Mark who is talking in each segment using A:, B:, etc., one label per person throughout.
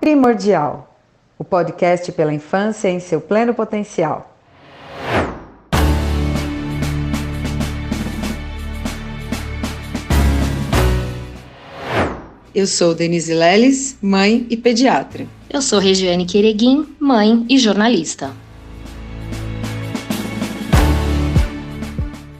A: Primordial, o podcast pela infância em seu pleno potencial. Eu sou Denise Leles, mãe e pediatra.
B: Eu sou Regiane Quereguim, mãe e jornalista.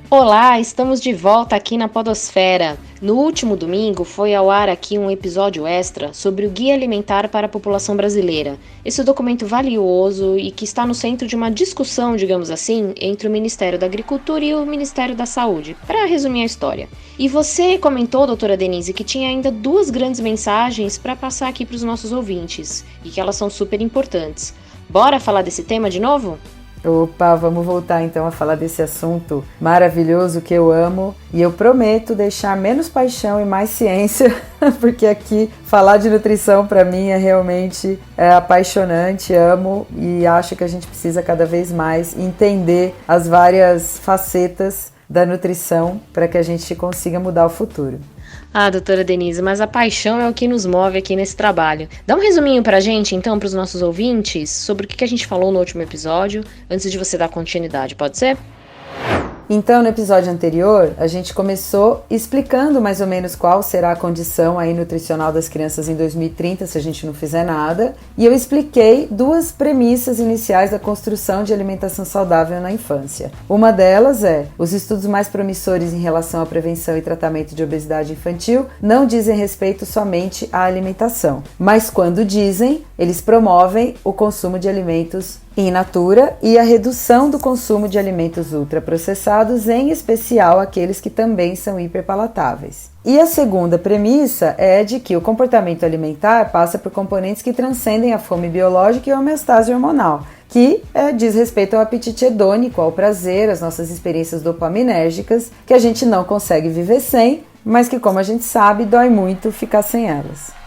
B: Olá, estamos de volta aqui na Podosfera. No último domingo foi ao ar aqui um episódio extra sobre o Guia Alimentar para a População Brasileira. Esse documento valioso e que está no centro de uma discussão, digamos assim, entre o Ministério da Agricultura e o Ministério da Saúde, para resumir a história. E você comentou, doutora Denise, que tinha ainda duas grandes mensagens para passar aqui para os nossos ouvintes, e que elas são super importantes. Bora falar desse tema de novo?
A: Opa, vamos voltar então a falar desse assunto maravilhoso que eu amo e eu prometo deixar menos paixão e mais ciência, porque aqui falar de nutrição para mim é realmente apaixonante, amo e acho que a gente precisa cada vez mais entender as várias facetas da nutrição para que a gente consiga mudar o futuro.
B: Ah, doutora Denise, mas a paixão é o que nos move aqui nesse trabalho. Dá um resuminho pra gente, então, para os nossos ouvintes, sobre o que a gente falou no último episódio, antes de você dar continuidade, pode ser?
A: Então, no episódio anterior, a gente começou explicando mais ou menos qual será a condição aí nutricional das crianças em 2030, se a gente não fizer nada, e eu expliquei duas premissas iniciais da construção de alimentação saudável na infância. Uma delas é, os estudos mais promissores em relação à prevenção e tratamento de obesidade infantil não dizem respeito somente à alimentação, mas quando dizem, eles promovem o consumo de alimentos in natura e a redução do consumo de alimentos ultraprocessados, em especial aqueles que também são hiperpalatáveis. E a segunda premissa é de que o comportamento alimentar passa por componentes que transcendem a fome biológica e a homeostase hormonal, que diz respeito ao apetite hedônico, ao prazer, às nossas experiências dopaminérgicas, que a gente não consegue viver sem, mas que, como a gente sabe, dói muito ficar sem elas.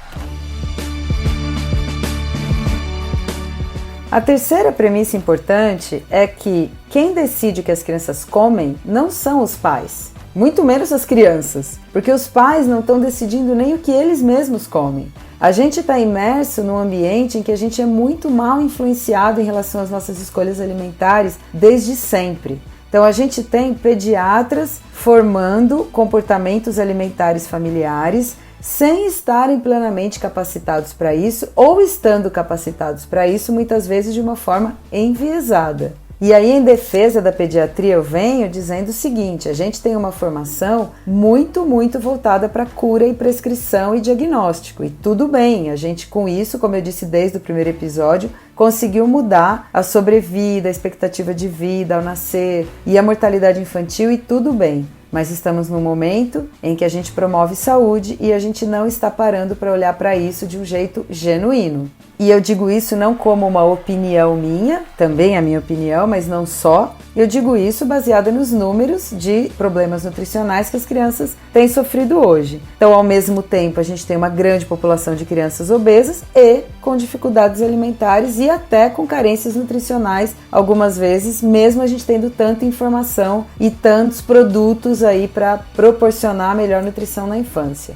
A: A terceira premissa importante é que quem decide o que as crianças comem não são os pais, muito menos as crianças, porque os pais não estão decidindo nem o que eles mesmos comem. A gente está imerso num ambiente em que a gente é muito mal influenciado em relação às nossas escolhas alimentares desde sempre. Então a gente tem pediatras formando comportamentos alimentares familiares sem estarem plenamente capacitados para isso ou estando capacitados para isso, muitas vezes de uma forma enviesada. E aí, em defesa da pediatria, eu venho dizendo o seguinte, a gente tem uma formação muito voltada para cura e prescrição e diagnóstico. E tudo bem, a gente com isso, como eu disse desde o primeiro episódio, conseguiu mudar a sobrevida, a expectativa de vida ao nascer e a mortalidade infantil e tudo bem. Mas estamos num momento em que a gente promove saúde e a gente não está parando para olhar para isso de um jeito genuíno. E eu digo isso não como uma opinião minha, também é a minha opinião, mas não só. Eu digo isso baseada nos números de problemas nutricionais que as crianças têm sofrido hoje. Então, ao mesmo tempo, a gente tem uma grande população de crianças obesas e com dificuldades alimentares e até com carências nutricionais, algumas vezes, mesmo a gente tendo tanta informação e tantos produtos aí para proporcionar melhor nutrição na infância.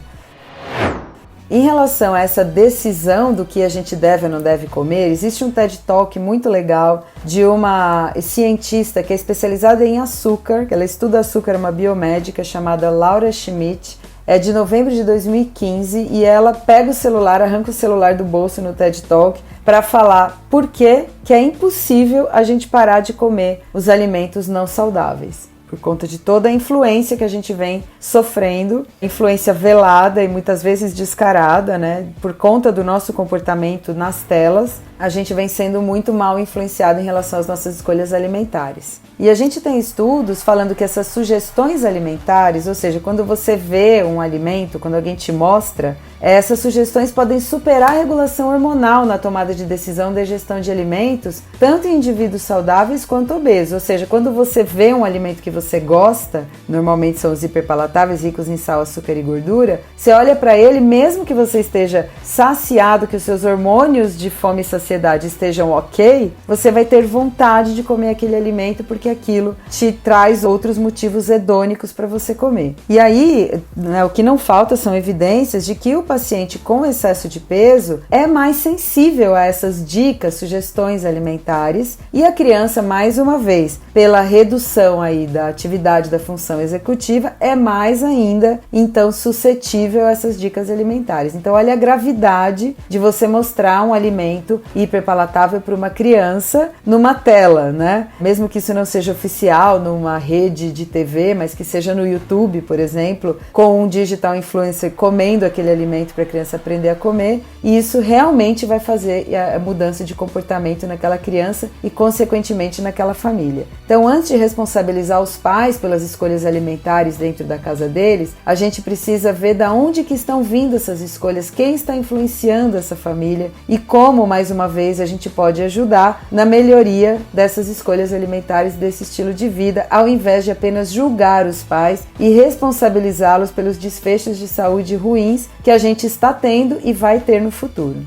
A: Em relação a essa decisão do que a gente deve ou não deve comer, existe um TED Talk muito legal de uma cientista que é especializada em açúcar, que ela estuda açúcar, uma biomédica chamada Laura Schmidt, é de novembro de 2015 e ela pega o celular, arranca o celular do bolso no TED Talk para falar por que é impossível a gente parar de comer os alimentos não saudáveis. Por conta de toda a influência que a gente vem sofrendo, influência velada e muitas vezes descarada, né? Por conta do nosso comportamento nas telas, a gente vem sendo muito mal influenciado em relação às nossas escolhas alimentares. E a gente tem estudos falando que essas sugestões alimentares, ou seja, quando você vê um alimento, quando alguém te mostra, essas sugestões podem superar a regulação hormonal na tomada de decisão da gestão de alimentos, tanto em indivíduos saudáveis quanto obesos. Ou seja, quando você vê um alimento que você gosta, normalmente são os hiperpalatáveis, ricos em sal, açúcar e gordura, você olha para ele, mesmo que você esteja saciado, que os seus hormônios de fome e saciedade saciedade estejam ok, você vai ter vontade de comer aquele alimento porque aquilo te traz outros motivos hedônicos para você comer. E aí, né, o que não falta são evidências de que o paciente com excesso de peso é mais sensível a essas dicas, sugestões alimentares, e a criança, mais uma vez, pela redução aí da atividade da função executiva, é mais ainda, então, suscetível a essas dicas alimentares. Então, olha a gravidade de você mostrar um alimento hiperpalatável para uma criança numa tela, né? Mesmo que isso não seja oficial, numa rede de TV, mas que seja no YouTube, por exemplo, com um digital influencer comendo aquele alimento para a criança aprender a comer, e isso realmente vai fazer a mudança de comportamento naquela criança e, consequentemente, naquela família. Então, antes de responsabilizar os pais pelas escolhas alimentares dentro da casa deles, a gente precisa ver de onde que estão vindo essas escolhas, quem está influenciando essa família e como, mais uma vez, a gente pode ajudar na melhoria dessas escolhas alimentares, desse estilo de vida, ao invés de apenas julgar os pais e responsabilizá-los pelos desfechos de saúde ruins que a gente está tendo e vai ter no futuro.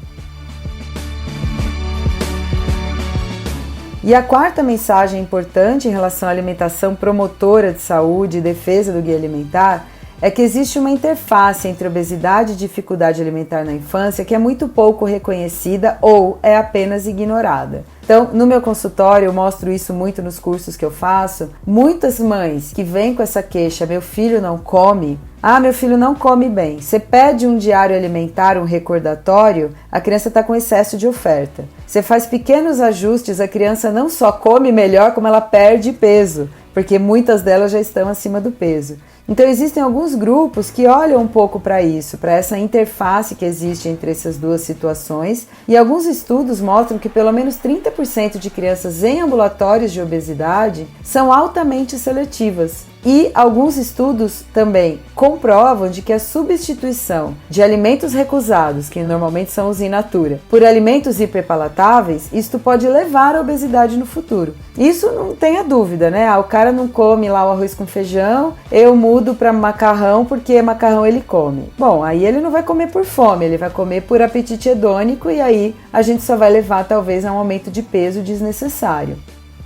A: E a quarta mensagem importante em relação à alimentação promotora de saúde e defesa do guia alimentar é que existe uma interface entre obesidade e dificuldade alimentar na infância que é muito pouco reconhecida ou é apenas ignorada. Então, no meu consultório, eu mostro isso muito nos cursos que eu faço. Muitas mães que vêm com essa queixa, meu filho não come, meu filho não come bem. Você pede um diário alimentar, um recordatório, a criança está com excesso de oferta. Você faz pequenos ajustes, a criança não só come melhor, como ela perde peso, porque muitas delas já estão acima do peso. Então existem alguns grupos que olham um pouco para isso, para essa interface que existe entre essas duas situações, e alguns estudos mostram que pelo menos 30% de crianças em ambulatórios de obesidade são altamente seletivas. E alguns estudos também comprovam de que a substituição de alimentos recusados, que normalmente são os in natura, por alimentos hiperpalatáveis, isto pode levar à obesidade no futuro. Isso não tenha dúvida, né? O cara não come lá o arroz com feijão, eu mudo para macarrão porque macarrão ele come. Bom, aí ele não vai comer por fome, ele vai comer por apetite hedônico e aí a gente só vai levar talvez a um aumento de peso desnecessário.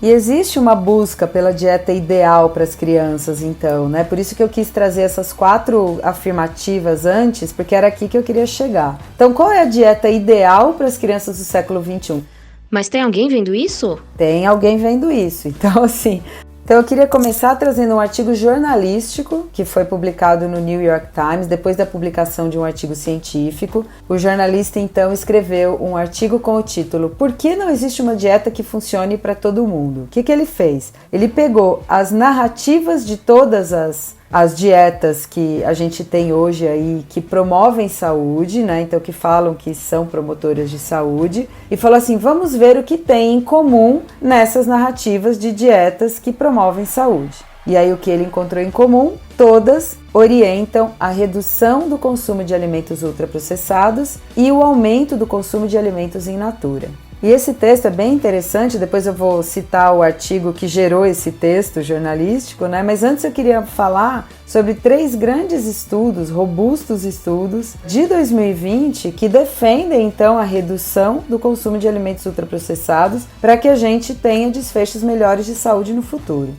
A: E existe uma busca pela dieta ideal para as crianças, então, né? Por isso que eu quis trazer essas 4 afirmativas antes, porque era aqui que eu queria chegar. Então, qual é a dieta ideal para as crianças do século XXI?
B: Mas tem alguém vendo isso?
A: Tem alguém vendo isso. Então eu queria começar trazendo um artigo jornalístico que foi publicado no New York Times depois da publicação de um artigo científico. O jornalista então escreveu um artigo com o título "Por que não existe uma dieta que funcione para todo mundo?". O que ele fez? Ele pegou as narrativas de todas as dietas que a gente tem hoje aí que promovem saúde, né? Então que falam que são promotoras de saúde, e falou assim, vamos ver o que tem em comum nessas narrativas de dietas que promovem saúde. E aí o que ele encontrou em comum? Todas orientam a redução do consumo de alimentos ultraprocessados e o aumento do consumo de alimentos in natura. E esse texto é bem interessante, depois eu vou citar o artigo que gerou esse texto jornalístico, né? Mas antes eu queria falar sobre 3 grandes estudos, robustos estudos, de 2020, que defendem então a redução do consumo de alimentos ultraprocessados para que a gente tenha desfechos melhores de saúde no futuro.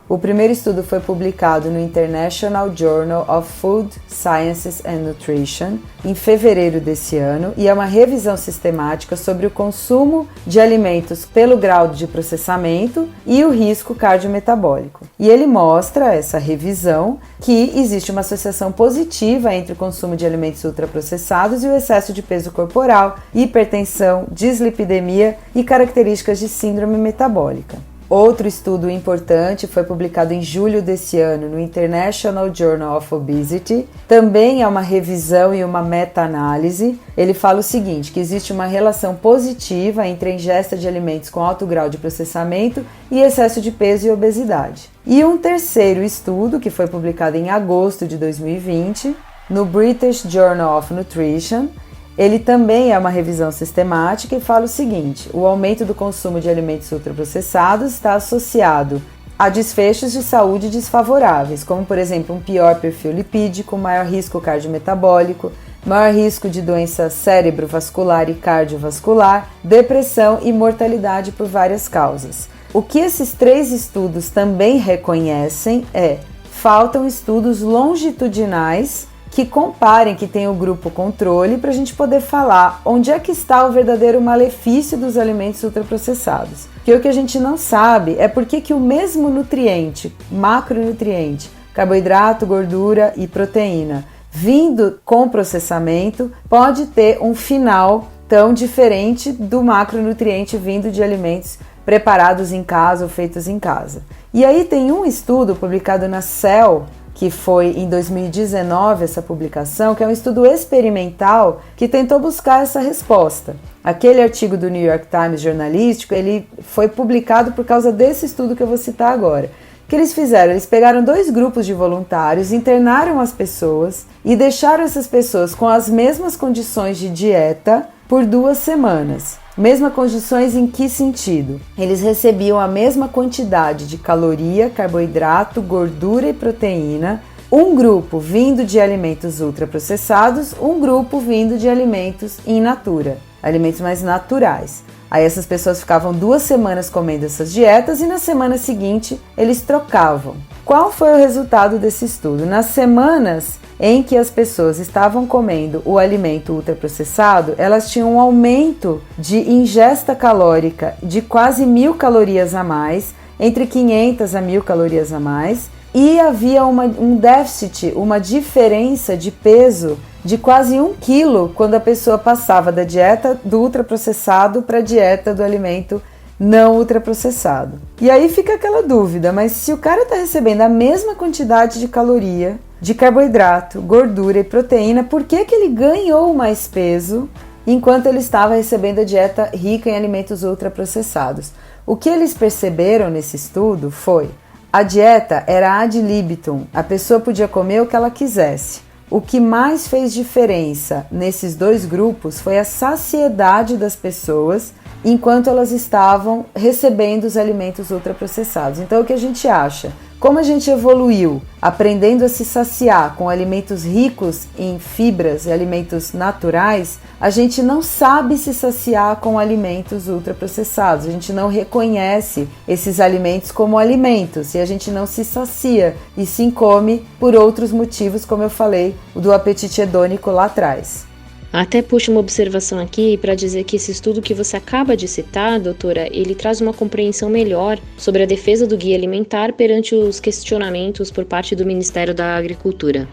A: O primeiro estudo foi publicado no International Journal of Food Sciences and Nutrition em fevereiro desse ano e é uma revisão sistemática sobre o consumo de alimentos pelo grau de processamento e o risco cardiometabólico. E ele mostra, essa revisão, que existe uma associação positiva entre o consumo de alimentos ultraprocessados e o excesso de peso corporal, hipertensão, dislipidemia e características de síndrome metabólica. Outro estudo importante foi publicado em julho desse ano no International Journal of Obesity. Também é uma revisão e uma meta-análise. Ele fala o seguinte, que existe uma relação positiva entre a ingesta de alimentos com alto grau de processamento e excesso de peso e obesidade. E um terceiro estudo, que foi publicado em agosto de 2020, no British Journal of Nutrition, ele também é uma revisão sistemática e fala o seguinte, o aumento do consumo de alimentos ultraprocessados está associado a desfechos de saúde desfavoráveis, como por exemplo um pior perfil lipídico, maior risco cardiometabólico, maior risco de doença cerebrovascular e cardiovascular, depressão e mortalidade por várias causas. O que esses 3 estudos também reconhecem faltam estudos longitudinais que comparem, que tem o grupo controle, para a gente poder falar onde é que está o verdadeiro malefício dos alimentos ultraprocessados. Porque o que a gente não sabe é por que o mesmo nutriente, macronutriente, carboidrato, gordura e proteína, vindo com processamento, pode ter um final tão diferente do macronutriente vindo de alimentos preparados em casa ou feitos em casa. E aí tem um estudo publicado na Cell, que foi em 2019 essa publicação, que é um estudo experimental que tentou buscar essa resposta. Aquele artigo do New York Times jornalístico, ele foi publicado por causa desse estudo que eu vou citar agora. O que eles fizeram? Eles pegaram 2 grupos de voluntários, internaram as pessoas e deixaram essas pessoas com as mesmas condições de dieta por 2 semanas. Mesmas condições em que sentido? Eles recebiam a mesma quantidade de caloria, carboidrato, gordura e proteína, um grupo vindo de alimentos ultraprocessados, um grupo vindo de alimentos in natura, alimentos mais naturais. Aí essas pessoas ficavam 2 semanas comendo essas dietas e na semana seguinte eles trocavam. Qual foi o resultado desse estudo? Nas semanas em que as pessoas estavam comendo o alimento ultraprocessado, elas tinham um aumento de ingesta calórica de quase 1.000 calorias a mais, entre 500 a 1.000 calorias a mais, e havia um déficit, uma diferença de peso de quase 1 quilo quando a pessoa passava da dieta do ultraprocessado para a dieta do alimento não ultraprocessado. E aí fica aquela dúvida, mas se o cara está recebendo a mesma quantidade de caloria, de carboidrato, gordura e proteína, por que ele ganhou mais peso enquanto ele estava recebendo a dieta rica em alimentos ultraprocessados? O que eles perceberam nesse estudo foi: a dieta era ad libitum, a pessoa podia comer o que ela quisesse. O que mais fez diferença nesses 2 grupos foi a saciedade das pessoas enquanto elas estavam recebendo os alimentos ultraprocessados. Então, o que a gente acha? Como a gente evoluiu aprendendo a se saciar com alimentos ricos em fibras e alimentos naturais, a gente não sabe se saciar com alimentos ultraprocessados. A gente não reconhece esses alimentos como alimentos e a gente não se sacia e sim come por outros motivos, como eu falei, o do apetite hedônico lá atrás.
B: Até puxo uma observação aqui para dizer que esse estudo que você acaba de citar, doutora, ele traz uma compreensão melhor sobre a defesa do guia alimentar perante os questionamentos por parte do Ministério da Agricultura.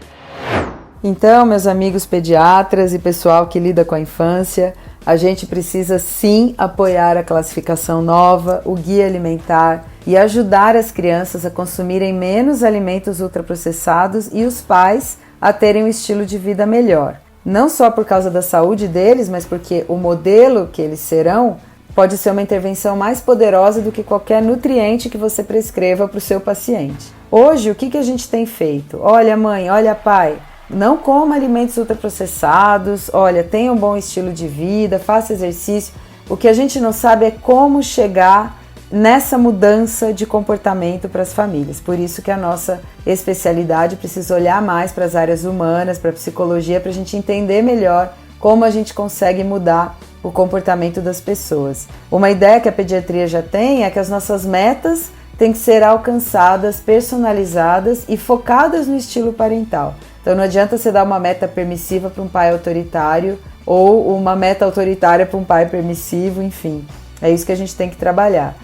A: Então, meus amigos pediatras e pessoal que lida com a infância, a gente precisa sim apoiar a classificação nova, o guia alimentar, e ajudar as crianças a consumirem menos alimentos ultraprocessados e os pais a terem um estilo de vida melhor. Não só por causa da saúde deles, mas porque o modelo que eles serão pode ser uma intervenção mais poderosa do que qualquer nutriente que você prescreva para o seu paciente. Hoje, o que a gente tem feito? Olha, mãe, olha, pai, não coma alimentos ultraprocessados, olha, tenha um bom estilo de vida, faça exercício. O que a gente não sabe é como chegar nessa mudança de comportamento para as famílias. Por isso que a nossa especialidade precisa olhar mais para as áreas humanas, para a psicologia, para a gente entender melhor como a gente consegue mudar o comportamento das pessoas. Uma ideia que a pediatria já tem é que as nossas metas têm que ser alcançadas, personalizadas e focadas no estilo parental. Então não adianta você dar uma meta permissiva para um pai autoritário ou uma meta autoritária para um pai permissivo, enfim. É isso que a gente tem que trabalhar.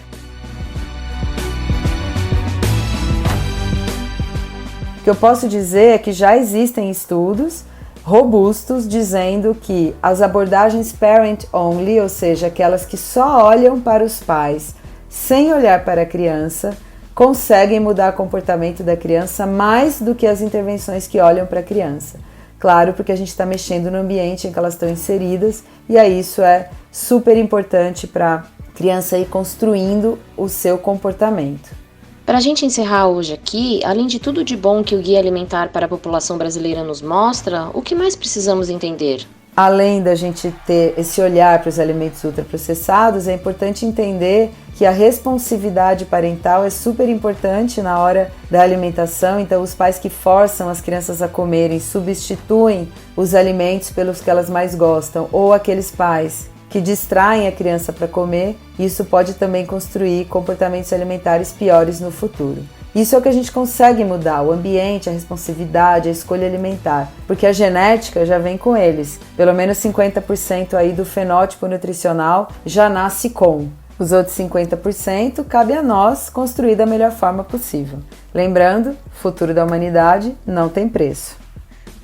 A: O que eu posso dizer é que já existem estudos robustos dizendo que as abordagens parent-only, ou seja, aquelas que só olham para os pais sem olhar para a criança, conseguem mudar o comportamento da criança mais do que as intervenções que olham para a criança. Claro, porque a gente está mexendo no ambiente em que elas estão inseridas e aí isso é super importante para a criança ir construindo o seu comportamento.
B: Para a gente encerrar hoje aqui, além de tudo de bom que o Guia Alimentar para a População Brasileira nos mostra, o que mais precisamos entender?
A: Além da gente ter esse olhar para os alimentos ultraprocessados, é importante entender que a responsividade parental é super importante na hora da alimentação. Então, os pais que forçam as crianças a comerem, substituem os alimentos pelos que elas mais gostam, ou aqueles pais que distraem a criança para comer, isso pode também construir comportamentos alimentares piores no futuro. Isso é o que a gente consegue mudar, o ambiente, a responsividade, a escolha alimentar, porque a genética já vem com eles. Pelo menos 50% aí do fenótipo nutricional já nasce com. Os outros 50% cabe a nós construir da melhor forma possível. Lembrando, o futuro da humanidade não tem preço.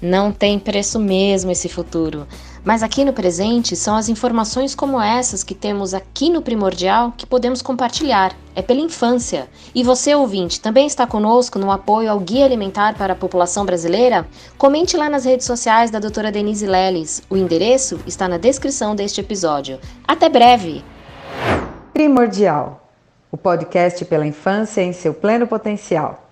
B: Não tem preço mesmo esse futuro. Mas aqui no presente são as informações como essas que temos aqui no Primordial que podemos compartilhar. É pela infância. E você, ouvinte, também está conosco no apoio ao Guia Alimentar para a População Brasileira? Comente lá nas redes sociais da doutora Denise Leles. O endereço está na descrição deste episódio. Até breve!
A: Primordial, o podcast pela infância em seu pleno potencial.